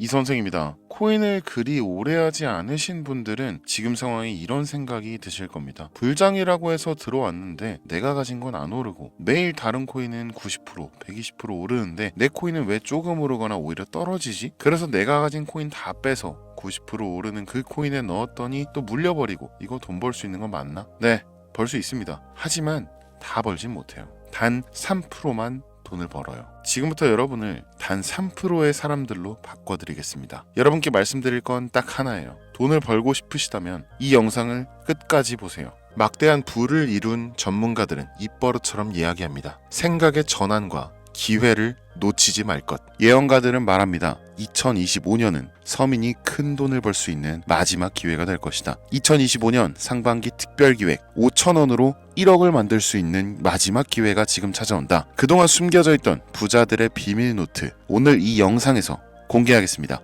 이 선생입니다. 코인을 그리 오래 하지 않으신 분들은 지금 상황에 이런 생각이 드실 겁니다. 불장이라고 해서 들어왔는데 내가 가진 건 안 오르고 매일 다른 코인은 90%, 120% 오르는데 내 코인은 왜 조금 오르거나 오히려 떨어지지? 그래서 내가 가진 코인 다 빼서 90% 오르는 그 코인에 넣었더니 또 물려버리고 이거 돈 벌 수 있는 건 맞나? 네, 벌 수 있습니다. 하지만 다 벌진 못해요. 단 3%만 돈을 벌어요. 지금부터 여러분을 단 3%의 사람들로 바꿔드리겠습니다. 여러분께 말씀드릴 건 딱 하나예요. 돈을 벌고 싶으시다면 이 영상을 끝까지 보세요. 막대한 부를 이룬 전문가들은 입버릇처럼 이야기합니다. 생각의 전환과 기회를 놓치지 말 것. 예언가들은 말합니다. 2025년은 서민이 큰 돈을 벌 수 있는 마지막 기회가 될 것이다. 2025년 상반기 특별기획 5,000원으로 1억을 만들 수 있는 마지막 기회가 지금 찾아온다. 그동안 숨겨져 있던 부자들의 비밀 노트, 오늘 이 영상에서 공개하겠습니다.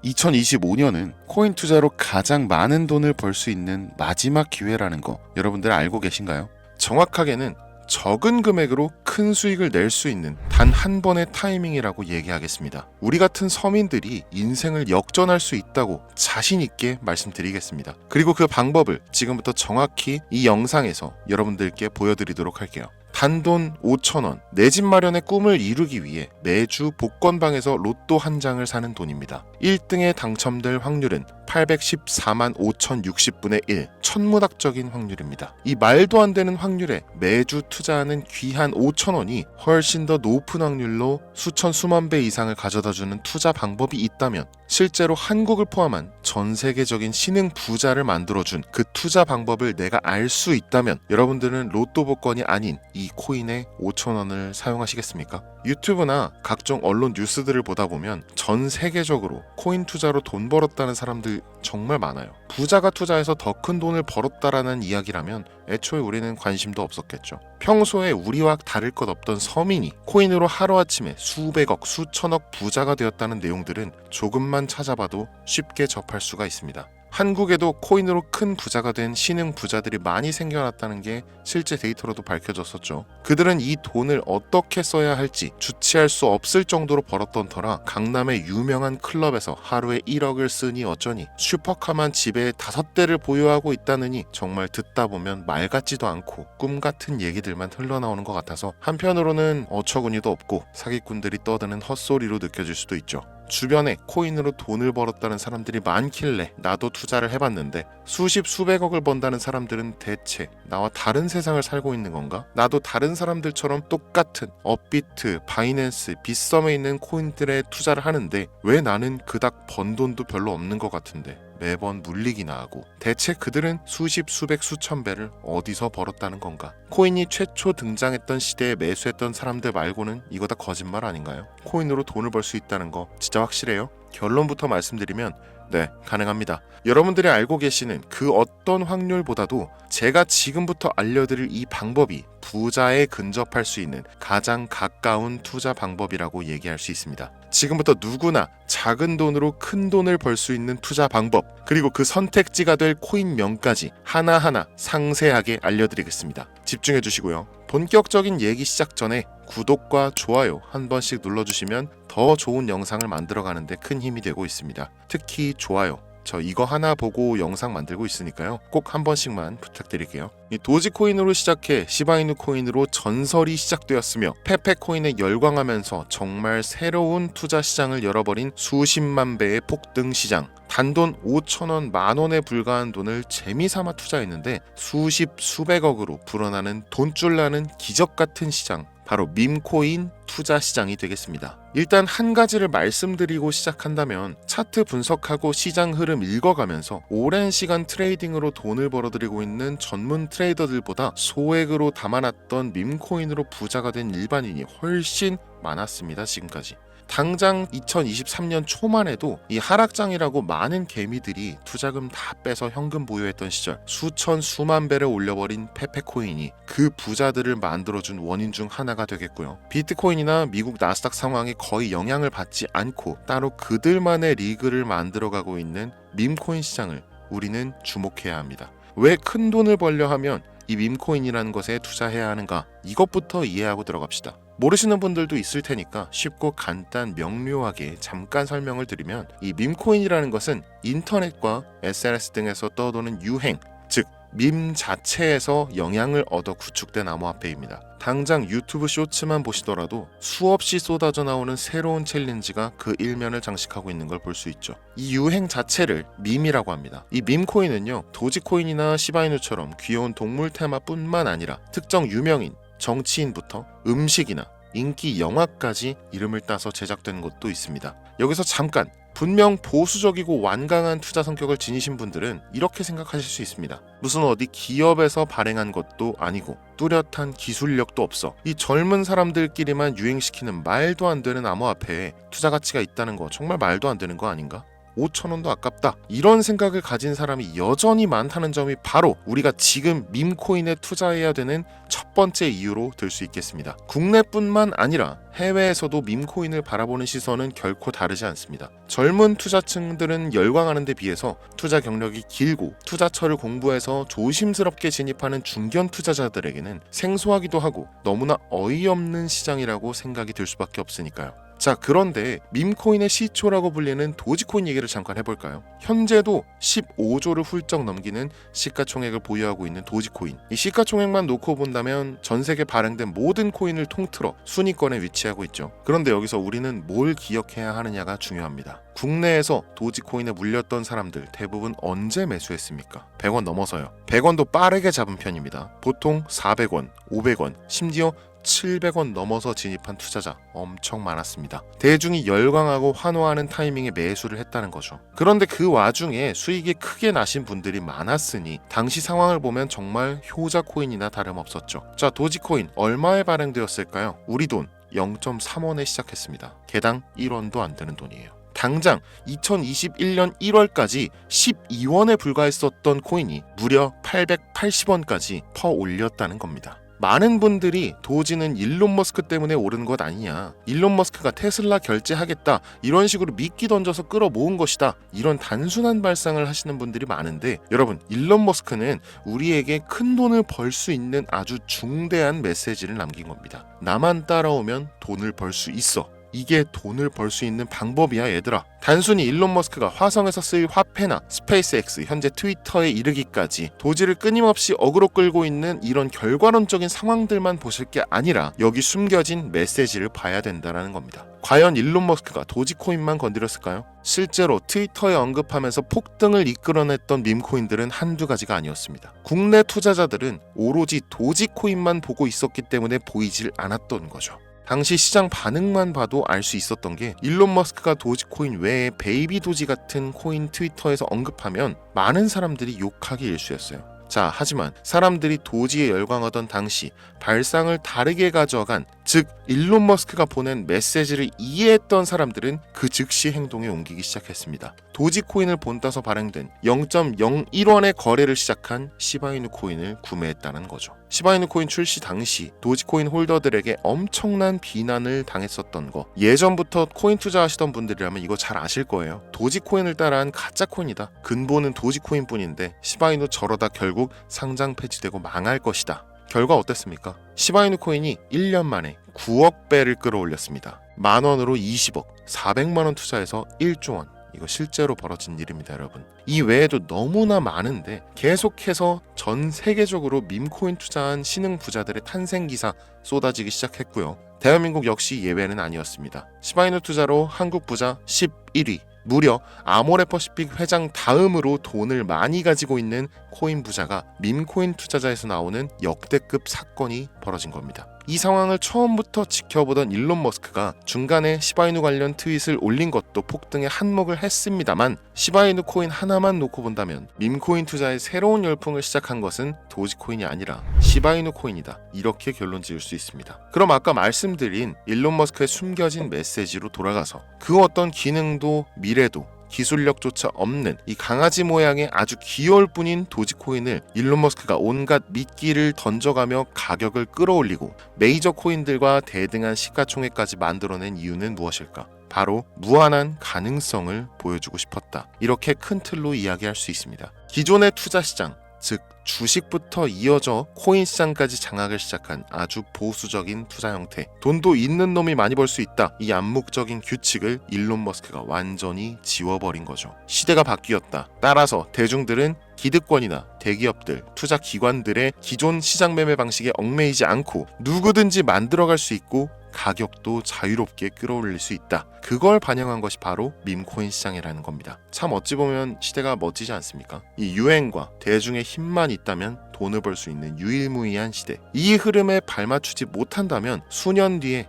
(2025년은) 코인 투자로 가장 많은 돈을 벌 수 있는 마지막 기회라는 거 여러분들 알고 계신가요? 정확하게는 적은 금액으로 큰 수익을 낼 수 있는 단 한 번의 타이밍이라고 얘기하겠습니다. 우리 같은 서민들이 인생을 역전할 수 있다고 자신 있게 말씀드리겠습니다. 그리고 그 방법을 지금부터 정확히 이 영상에서 여러분들께 보여드리도록 할게요. 단돈 5,000원, 내 집 마련의 꿈을 이루기 위해 매주 복권방에서 로또 한 장을 사는 돈입니다. 1등에 당첨될 확률은 814만 5,060분의 1, 천문학적인 확률입니다. 이 말도 안 되는 확률에 매주 투자하는 귀한 5,000원이 훨씬 더 높은 확률로 수천 수만 배 이상을 가져다주는 투자 방법이 있다면, 실제로 한국을 포함한 전 세계적인 신흥 부자를 만들어준 그 투자 방법을 내가 알 수 있다면 여러분들은 로또 복권이 아닌 이 코인의 5,000원을 사용하시겠습니까? 유튜브나 각종 언론 뉴스들을 보다 보면 전 세계적으로 코인 투자로 돈 벌었다는 사람들 정말 많아요. 부자가 투자해서 더 큰 돈을 벌었다라는 이야기라면 애초에 우리는 관심도 없었겠죠. 평소에 우리와 다를 것 없던 서민이 코인으로 하루아침에 수백억, 수천억 부자가 되었다는 내용들은 조금만 찾아봐도 쉽게 접할 수가 있습니다. 한국에도 코인으로 큰 부자가 된 신흥 부자들이 많이 생겨났다는 게 실제 데이터로도 밝혀졌었죠. 그들은 이 돈을 어떻게 써야 할지 주체할 수 없을 정도로 벌었던 터라 강남의 유명한 클럽에서 하루에 1억을 쓰니 어쩌니, 슈퍼카만 집에 5대를 보유하고 있다느니 정말 듣다 보면 말 같지도 않고 꿈 같은 얘기들만 흘러나오는 것 같아서 한편으로는 어처구니도 없고 사기꾼들이 떠드는 헛소리로 느껴질 수도 있죠. 주변에 코인으로 돈을 벌었다는 사람들이 많길래 나도 투자를 해봤는데 수십 수백억을 번다는 사람들은 대체 나와 다른 세상을 살고 있는 건가? 나도 다른 사람들처럼 똑같은 업비트, 바이낸스, 빗썸에 있는 코인들에 투자를 하는데 왜 나는 그닥 번 돈도 별로 없는 것 같은데 매번 물리기나 하고, 대체 그들은 수십, 수백, 수천 배를 어디서 벌었다는 건가? 코인이 최초 등장했던 시대에 매수했던 사람들 말고는 이거 다 거짓말 아닌가요? 코인으로 돈을 벌 수 있다는 거 진짜 확실해요? 결론부터 말씀드리면 네, 가능합니다. 여러분들이 알고 계시는 그 어떤 확률보다도 제가 지금부터 알려드릴 이 방법이 부자에 근접할 수 있는 가장 가까운 투자 방법이라고 얘기할 수 있습니다. 지금부터 누구나 작은 돈으로 큰 돈을 벌 수 있는 투자 방법, 그리고 그 선택지가 될 코인명까지 하나하나 상세하게 알려드리겠습니다. 집중해 주시고요. 본격적인 얘기 시작 전에 구독과 좋아요 한 번씩 눌러주시면 더 좋은 영상을 만들어가는데 큰 힘이 되고 있습니다. 특히 좋아요, 저 이거 하나 보고 영상 만들고 있으니까요. 꼭 한 번씩만 부탁드릴게요. 이 도지코인으로 시작해 시바이누 코인으로 전설이 시작되었으며 페페코인에 열광하면서 정말 새로운 투자 시장을 열어버린 수십만 배의 폭등 시장. 단돈 5,000원, 만원에 불과한 돈을 재미삼아 투자했는데 수십, 수백억으로 불어나는 돈줄 나는 기적 같은 시장, 바로 밈코인 투자 시장이 되겠습니다. 일단 한 가지를 말씀드리고 시작한다면, 차트 분석하고 시장 흐름 읽어가면서 오랜 시간 트레이딩으로 돈을 벌어들이고 있는 전문 트레이더들보다 소액으로 담아놨던 밈코인으로 부자가 된 일반인이 훨씬 많았습니다. 지금까지. 당장 2023년 초만 해도 이 하락장이라고 많은 개미들이 투자금 다 빼서 현금 보유했던 시절 수천 수만 배를 올려버린 페페코인이 그 부자들을 만들어준 원인 중 하나가 되겠고요. 비트코인이나 미국 나스닥 상황에 거의 영향을 받지 않고 따로 그들만의 리그를 만들어가고 있는 밈코인 시장을 우리는 주목해야 합니다. 왜 큰 돈을 벌려 하면 이 밈코인이라는 것에 투자해야 하는가? 이것부터 이해하고 들어갑시다. 모르시는 분들도 있을 테니까 쉽고 간단 명료하게 잠깐 설명을 드리면, 이 밈코인이라는 것은 인터넷과 SNS 등에서 떠도는 유행, 즉 밈 자체에서 영향을 얻어 구축된 암호화폐입니다. 당장 유튜브 쇼츠만 보시더라도 수없이 쏟아져 나오는 새로운 챌린지가 그 일면을 장식하고 있는 걸 볼 수 있죠. 이 유행 자체를 밈이라고 합니다. 이 밈코인은요, 도지코인이나 시바이누처럼 귀여운 동물 테마뿐만 아니라 특정 유명인, 정치인부터 음식이나 인기 영화까지 이름을 따서 제작된 것도 있습니다. 여기서 잠깐, 분명 보수적이고 완강한 투자 성격을 지니신 분들은 이렇게 생각하실 수 있습니다. 무슨 어디 기업에서 발행한 것도 아니고 뚜렷한 기술력도 없어. 이 젊은 사람들끼리만 유행시키는 말도 안 되는 암호화폐에 투자 가치가 있다는 거 정말 말도 안 되는 거 아닌가? 5,000원도 아깝다. 이런 생각을 가진 사람이 여전히 많다는 점이 바로 우리가 지금 밈코인에 투자해야 되는 첫 번째 이유로 들 수 있겠습니다. 국내뿐만 아니라 해외에서도 밈코인을 바라보는 시선은 결코 다르지 않습니다. 젊은 투자층들은 열광하는 데 비해서 투자 경력이 길고 투자처를 공부해서 조심스럽게 진입하는 중견 투자자들에게는 생소하기도 하고 너무나 어이없는 시장이라고 생각이 들 수밖에 없으니까요. 자, 그런데 밈코인의 시초라고 불리는 도지코인 얘기를 잠깐 해볼까요? 현재도 15조를 훌쩍 넘기는 시가총액을 보유하고 있는 도지코인. 이 시가총액만 놓고 본다면 전 세계 발행된 모든 코인을 통틀어 순위권에 위치하고 있죠. 그런데 여기서 우리는 뭘 기억해야 하느냐가 중요합니다. 국내에서 도지코인에 물렸던 사람들 대부분 언제 매수했습니까? 100원 넘어서요. 100원도 빠르게 잡은 편입니다. 보통 400원, 500원, 심지어 700원 넘어서 진입한 투자자 엄청 많았습니다. 대중이 열광하고 환호하는 타이밍에 매수를 했다는 거죠. 그런데 그 와중에 수익이 크게 나신 분들이 많았으니 당시 상황을 보면 정말 효자 코인이나 다름없었죠. 자, 도지코인 얼마에 발행되었을까요? 우리 돈 0.3원에 시작했습니다. 개당 1원도 안 되는 돈이에요. 당장 2021년 1월까지 12원에 불과했었던 코인이 무려 880원까지 퍼 올렸다는 겁니다. 많은 분들이 도지는 일론 머스크 때문에 오른 것 아니냐, 일론 머스크가 테슬라 결제하겠다, 이런 식으로 미끼 던져서 끌어모은 것이다, 이런 단순한 발상을 하시는 분들이 많은데, 여러분, 일론 머스크는 우리에게 큰 돈을 벌 수 있는 아주 중대한 메시지를 남긴 겁니다. 나만 따라오면 돈을 벌 수 있어. 이게 돈을 벌 수 있는 방법이야, 얘들아. 단순히 일론 머스크가 화성에서 쓰일 화폐나 스페이스X, 현재 트위터에 이르기까지 도지를 끊임없이 어그로 끌고 있는 이런 결과론적인 상황들만 보실 게 아니라 여기 숨겨진 메시지를 봐야 된다는 겁니다. 과연 일론 머스크가 도지코인만 건드렸을까요? 실제로 트위터에 언급하면서 폭등을 이끌어냈던 밈코인들은 한두 가지가 아니었습니다. 국내 투자자들은 오로지 도지코인만 보고 있었기 때문에 보이질 않았던 거죠. 당시 시장 반응만 봐도 알 수 있었던 게, 일론 머스크가 도지코인 외에 베이비 도지 같은 코인 트위터에서 언급하면 많은 사람들이 욕하기 일쑤였어요. 자, 하지만 사람들이 도지에 열광하던 당시 발상을 다르게 가져간, 즉 일론 머스크가 보낸 메시지를 이해했던 사람들은 그 즉시 행동에 옮기기 시작했습니다. 도지코인을 본따서 발행된 0.01원의 거래를 시작한 시바이누 코인을 구매했다는 거죠. 시바이누 코인 출시 당시 도지코인 홀더들에게 엄청난 비난을 당했었던 거, 예전부터 코인 투자하시던 분들이라면 이거 잘 아실 거예요. 도지코인을 따라한 가짜코인이다. 근본은 도지코인뿐인데 시바이누 저러다 결국 상장 폐지되고 망할 것이다. 결과 어땠습니까? 시바이누 코인이 1년 만에 9억 배를 끌어올렸습니다. 만원으로 20억, 400만원 투자해서 1조 원. 이거 실제로 벌어진 일입니다, 여러분. 이 외에도 너무나 많은데 계속해서 전 세계적으로 밈코인 투자한 신흥 부자들의 탄생 기사 쏟아지기 시작했고요. 대한민국 역시 예외는 아니었습니다. 시바이누 투자로 한국 부자 11위, 무려 아모레퍼시픽 회장 다음으로 돈을 많이 가지고 있는 코인 부자가 밈코인 투자자에서 나오는 역대급 사건이 벌어진 겁니다. 이 상황을 처음부터 지켜보던 일론 머스크가 중간에 시바이누 관련 트윗을 올린 것도 폭등에 한몫을 했습니다만, 시바이누 코인 하나만 놓고 본다면 밈코인 투자의 새로운 열풍을 시작한 것은 도지코인이 아니라 시바이누 코인이다, 이렇게 결론 지을 수 있습니다. 그럼 아까 말씀드린 일론 머스크의 숨겨진 메시지로 돌아가서, 그 어떤 기능도 미래도 기술력조차 없는 이 강아지 모양의 아주 귀여울 뿐인 도지코인을 일론 머스크가 온갖 미끼를 던져가며 가격을 끌어올리고 메이저 코인들과 대등한 시가총액까지 만들어낸 이유는 무엇일까? 바로 무한한 가능성을 보여주고 싶었다. 이렇게 큰 틀로 이야기할 수 있습니다. 기존의 투자 시장, 즉 주식부터 이어져 코인 시장까지 장악을 시작한 아주 보수적인 투자 형태. 돈도 있는 놈이 많이 벌 수 있다. 이 암묵적인 규칙을 일론 머스크가 완전히 지워버린 거죠. 시대가 바뀌었다. 따라서 대중들은 기득권이나 대기업들, 투자 기관들의 기존 시장 매매 방식에 얽매이지 않고 누구든지 만들어갈 수 있고 가격도 자유롭게 끌어올릴 수 있다. 그걸 반영한 것이 바로 밈코인 시장이라는 겁니다. 참 어찌 보면 시대가 멋지지 않습니까? 이 유행과 대중의 힘만 있다면 돈을 벌 수 있는 유일무이한 시대. 이 흐름에 발맞추지 못한다면 수년 뒤에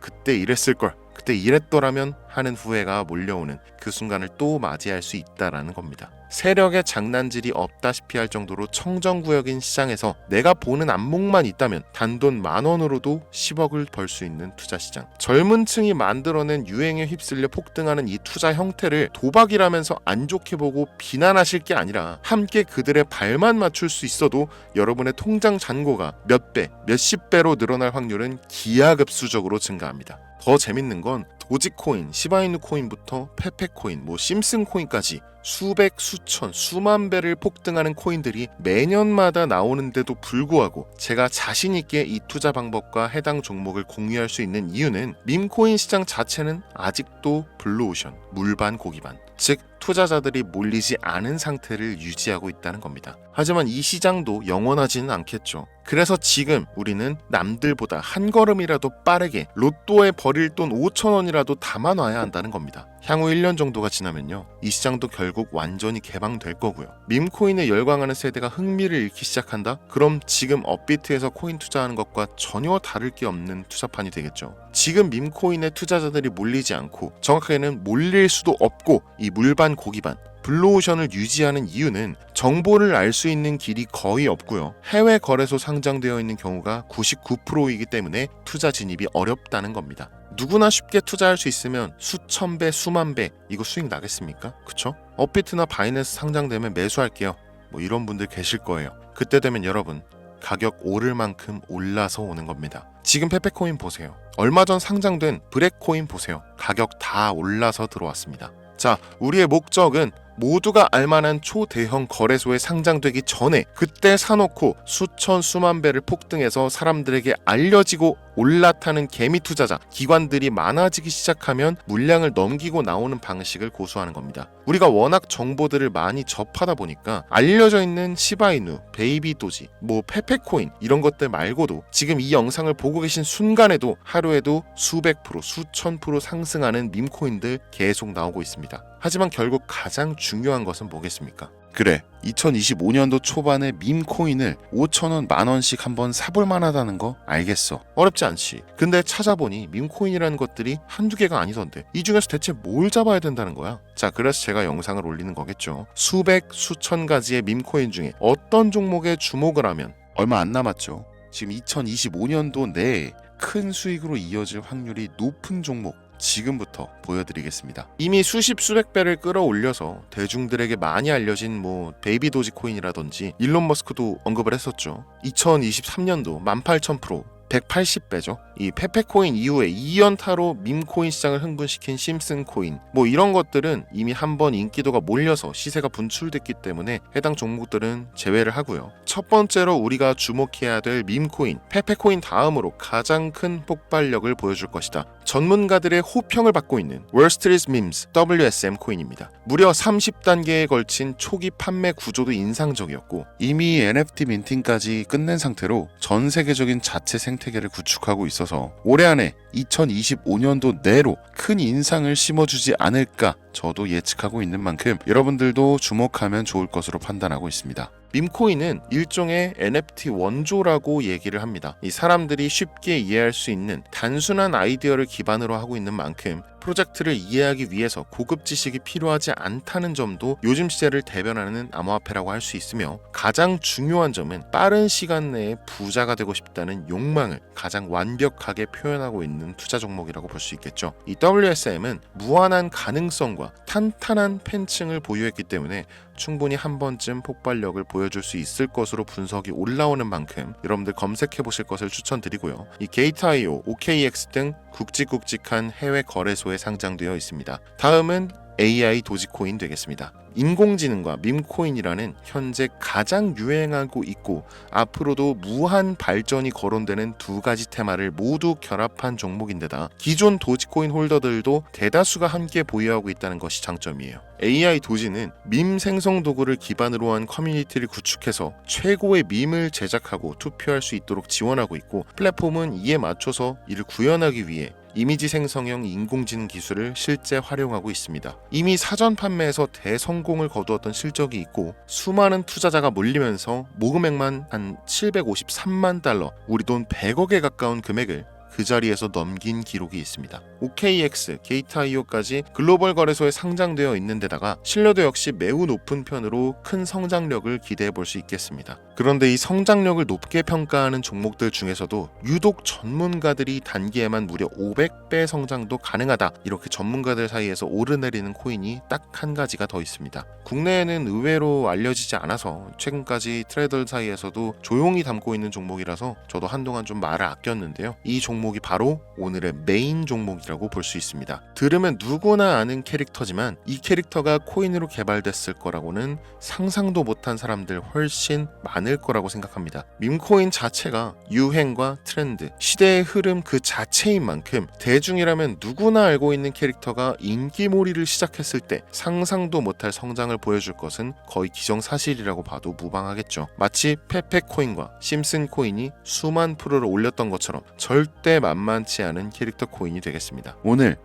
그때 이랬을걸, 그때 이랬더라면 하는 후회가 몰려오는 그 순간을 또 맞이할 수 있다라는 겁니다. 세력의 장난질이 없다시피 할 정도로 청정구역인 시장에서 내가 보는 안목만 있다면 단돈 10,000원으로도 10억을 벌 수 있는 투자시장. 젊은 층이 만들어낸 유행에 휩쓸려 폭등하는 이 투자 형태를 도박이라면서 안 좋게 보고 비난하실 게 아니라 함께 그들의 발만 맞출 수 있어도 여러분의 통장 잔고가 몇 배, 몇십 배로 늘어날 확률은 기하급수적으로 증가합니다. 더 재밌는 건 도지코인, 시바이누 코인부터 페페코인, 심슨 코인까지 수백, 수천, 수만 배를 폭등하는 코인들이 매년마다 나오는데도 불구하고 제가 자신 있게 이 투자 방법과 해당 종목을 공유할 수 있는 이유는 밈코인 시장 자체는 아직도 블루오션, 물반 고기반, 즉 투자자들이 몰리지 않은 상태를 유지하고 있다는 겁니다. 하지만 이 시장도 영원하지는 않겠죠. 그래서 지금 우리는 남들보다 한 걸음이라도 빠르게 로또에 버릴 돈 5,000원이라도 담아놔야 한다는 겁니다. 향후 1년 정도가 지나면요, 이 시장도 결국 완전히 개방될 거고요. 밈코인에 열광하는 세대가 흥미를 잃기 시작한다? 그럼 지금 업비트에서 코인 투자하는 것과 전혀 다를 게 없는 투자판이 되겠죠. 지금 밈코인에 투자자들이 몰리지 않고, 정확하게는 몰릴 수도 없고, 이 물반 고기반 블루오션을 유지하는 이유는 정보를 알 수 있는 길이 거의 없고요. 해외 거래소 상장되어 있는 경우가 99%이기 때문에 투자 진입이 어렵다는 겁니다. 누구나 쉽게 투자할 수 있으면 수천 배, 수만 배 이거 수익 나겠습니까? 그쵸? 업비트나 바이낸스 상장되면 매수할게요. 이런 분들 계실 거예요. 그때 되면 여러분, 가격 오를 만큼 올라서 오는 겁니다. 지금 페페코인 보세요. 얼마 전 상장된 브렉코인 보세요. 가격 다 올라서 들어왔습니다. 자, 우리의 목적은 모두가 알만한 초대형 거래소에 상장되기 전에 그때 사놓고 수천 수만 배를 폭등해서 사람들에게 알려지고 올라타는 개미 투자자, 기관들이 많아지기 시작하면 물량을 넘기고 나오는 방식을 고수하는 겁니다. 우리가 워낙 정보들을 많이 접하다 보니까 알려져 있는 시바이누, 베이비도지, 페페코인 이런 것들 말고도 지금 이 영상을 보고 계신 순간에도 하루에도 수백 프로, 수천 프로 상승하는 밈코인들 계속 나오고 있습니다. 하지만 결국 가장 중요한 것은 뭐겠습니까? 그래, 2025년도 초반에 밈코인을 5,000원, 10,000원씩 한번 사볼 만하다는 거 알겠어. 어렵지 않지. 근데 찾아보니 밈코인이라는 것들이 한두 개가 아니던데 이 중에서 대체 뭘 잡아야 된다는 거야? 자, 그래서 제가 영상을 올리는 거겠죠. 수백, 수천 가지의 밈코인 중에 어떤 종목에 주목을 하면 얼마 안 남았죠. 지금 2025년도 내에 큰 수익으로 이어질 확률이 높은 종목 지금부터 보여드리겠습니다. 이미 수십 수백 배를 끌어올려서 대중들에게 많이 알려진 베이비 도지 코인이라든지 일론 머스크도 언급을 했었죠. 2023년도 18,000%, 180배죠. 이 페페코인 이후에 2연타로 밈코인 시장을 흥분시킨 심슨 코인, 이런 것들은 이미 한번 인기도가 몰려서 시세가 분출됐기 때문에 해당 종목들은 제외를 하고요. 첫 번째로 우리가 주목해야 될 밈코인, 페페코인 다음으로 가장 큰 폭발력을 보여줄 것이다. 전문가들의 호평을 받고 있는 월스트리트 밈스 WSM 코인입니다. 무려 30단계에 걸친 초기 판매 구조도 인상적이었고 이미 NFT 민팅까지 끝낸 상태로 전 세계적인 자체 생태계를 구축하고 있어서 올해 안에 2025년도 내로 큰 인상을 심어주지 않을까 저도 예측하고 있는 만큼 여러분들도 주목하면 좋을 것으로 판단하고 있습니다. 밈코인은 일종의 NFT 원조라고 얘기를 합니다. 이 사람들이 쉽게 이해할 수 있는 단순한 아이디어를 기반으로 하고 있는 만큼 프로젝트를 이해하기 위해서 고급 지식이 필요하지 않다는 점도 요즘 시대를 대변하는 암호화폐라고 할 수 있으며, 가장 중요한 점은 빠른 시간 내에 부자가 되고 싶다는 욕망을 가장 완벽하게 표현하고 있는 투자 종목이라고 볼 수 있겠죠. 이 WSM은 무한한 가능성과 탄탄한 팬층을 보유했기 때문에 충분히 한 번쯤 폭발력을 보여줄 수 있을 것으로 분석이 올라오는 만큼 여러분들 검색해 보실 것을 추천드리고요. 이 게이트.io, OKX 등 굵직굵직한 해외 거래소에 상장되어 있습니다. 다음은 AI 도지코인 되겠습니다. 인공지능과 밈코인이라는 현재 가장 유행하고 있고 앞으로도 무한 발전이 거론되는 두 가지 테마를 모두 결합한 종목인데다 기존 도지코인 홀더들도 대다수가 함께 보유하고 있다는 것이 장점이에요. AI 도지는 밈 생성 도구를 기반으로 한 커뮤니티를 구축해서 최고의 밈을 제작하고 투표할 수 있도록 지원하고 있고 플랫폼은 이에 맞춰서 이를 구현하기 위해 이미지 생성형 인공지능 기술을 실제 활용하고 있습니다. 이미 사전 판매에서 대성공을 거두었던 실적이 있고 수많은 투자자가 몰리면서 모금액만 한 753만 달러, 우리 돈 100억에 가까운 금액을 그 자리에서 넘긴 기록이 있습니다. OKX, 게이트.io까지 글로벌 거래소에 상장되어 있는 데다가 신뢰도 역시 매우 높은 편으로 큰 성장력을 기대해 볼 수 있겠습니다. 그런데 이 성장력을 높게 평가하는 종목들 중에서도 유독 전문가들이 단기에만 무려 500배 성장도 가능하다, 이렇게 전문가들 사이에서 오르내리는 코인이 딱 한 가지가 더 있습니다. 국내에는 의외로 알려지지 않아서 최근까지 트레이더 사이에서도 조용히 담고 있는 종목이라서 저도 한동안 좀 말을 아꼈는데요. 이 종목이 바로 오늘의 메인 종목이라고 볼 수 있습니다. 들으면 누구나 아는 캐릭터지만 이 캐릭터가 코인으로 개발됐을 거라고는 상상도 못한 사람들 훨씬 많을 거라고 생각합니다. 밈코인 자체가 유행과 트렌드, 시대의 흐름 그 자체인 만큼 대중이라면 누구나 알고 있는 캐릭터가 인기몰이를 시작했을 때 상상도 못할 성장을 보여줄 것은 거의 기정사실이라고 봐도 무방하겠죠. 마치 페페코인과 심슨코인이 수만 프로를 올렸던 것처럼 절대 만만치 않은 캐릭터 코인이 되겠습니다. 오늘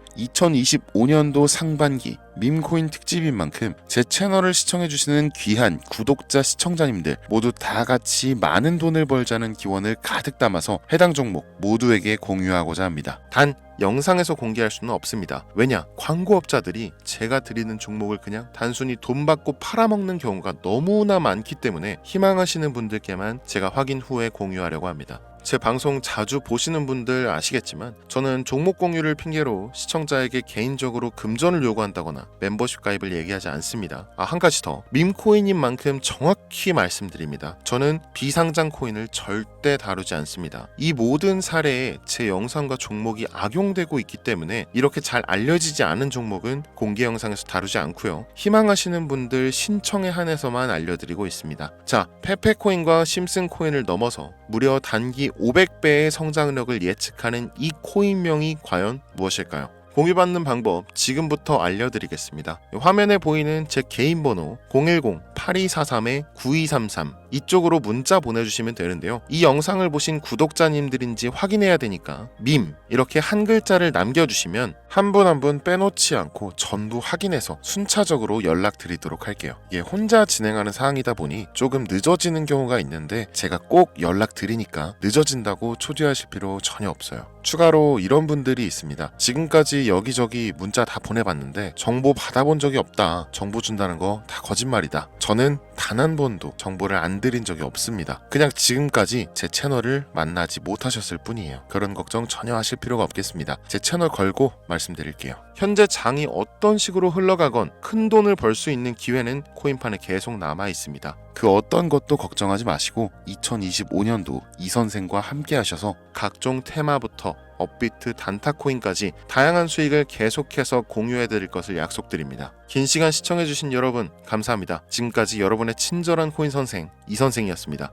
2025년도 상반기 밈코인 특집인 만큼 제 채널을 시청해주시는 귀한 구독자 시청자님들 모두 다 같이 많은 돈을 벌자는 기원을 가득 담아서 해당 종목 모두에게 공유하고자 합니다. 단 영상에서 공개할 수는 없습니다. 왜냐? 광고업자들이 제가 드리는 종목을 그냥 단순히 돈 받고 팔아먹는 경우가 너무나 많기 때문에 희망하시는 분들께만 제가 확인 후에 공유하려고 합니다. 제 방송 자주 보시는 분들 아시겠지만 저는 종목 공유를 핑계로 시청자에게 개인적으로 금전을 요구한다거나 멤버십 가입을 얘기하지 않습니다. 한 가지 더, 밈코인인 만큼 정확히 말씀드립니다. 저는 비상장 코인을 절대 다루지 않습니다. 이 모든 사례에 제 영상과 종목이 악용되고 있기 때문에 이렇게 잘 알려지지 않은 종목은 공개 영상에서 다루지 않고요. 희망하시는 분들 신청에 한해서만 알려드리고 있습니다. 자, 페페코인과 심슨코인을 넘어서 무려 단기 500배의 성장력을 예측하는 이 코인명이 과연 무엇일까요? 공유받는 방법 지금부터 알려드리겠습니다. 화면에 보이는 제 개인 번호 010-8243-9233 이쪽으로 문자 보내주시면 되는데요. 이 영상을 보신 구독자님들인지 확인해야 되니까 밈 이렇게 한 글자를 남겨주시면 한 분 한 분 빼놓지 않고 전부 확인해서 순차적으로 연락드리도록 할게요. 이게 혼자 진행하는 사항이다 보니 조금 늦어지는 경우가 있는데 제가 꼭 연락드리니까 늦어진다고 초조하실 필요 전혀 없어요. 추가로 이런 분들이 있습니다. 지금까지 여기저기 문자 다 보내봤는데 정보 받아본 적이 없다. 정보 준다는 거 다 거짓말이다. 저는 단 한 번도 정보를 안 드린 적이 없습니다. 그냥 지금까지 제 채널을 만나지 못하셨을 뿐이에요. 그런 걱정 전혀 하실 필요가 없겠습니다. 제 채널 걸고 말씀드릴게요. 현재 장이 어떤 식으로 흘러가건 큰 돈을 벌 수 있는 기회는 코인판에 계속 남아 있습니다. 그 어떤 것도 걱정하지 마시고 2025년도 이 선생과 함께 하셔서 각종 테마부터 업비트, 단타코인까지 다양한 수익을 계속해서 공유해드릴 것을 약속드립니다. 긴 시간 시청해주신 여러분 감사합니다. 지금까지 여러분의 친절한 코인 선생 이선생이었습니다.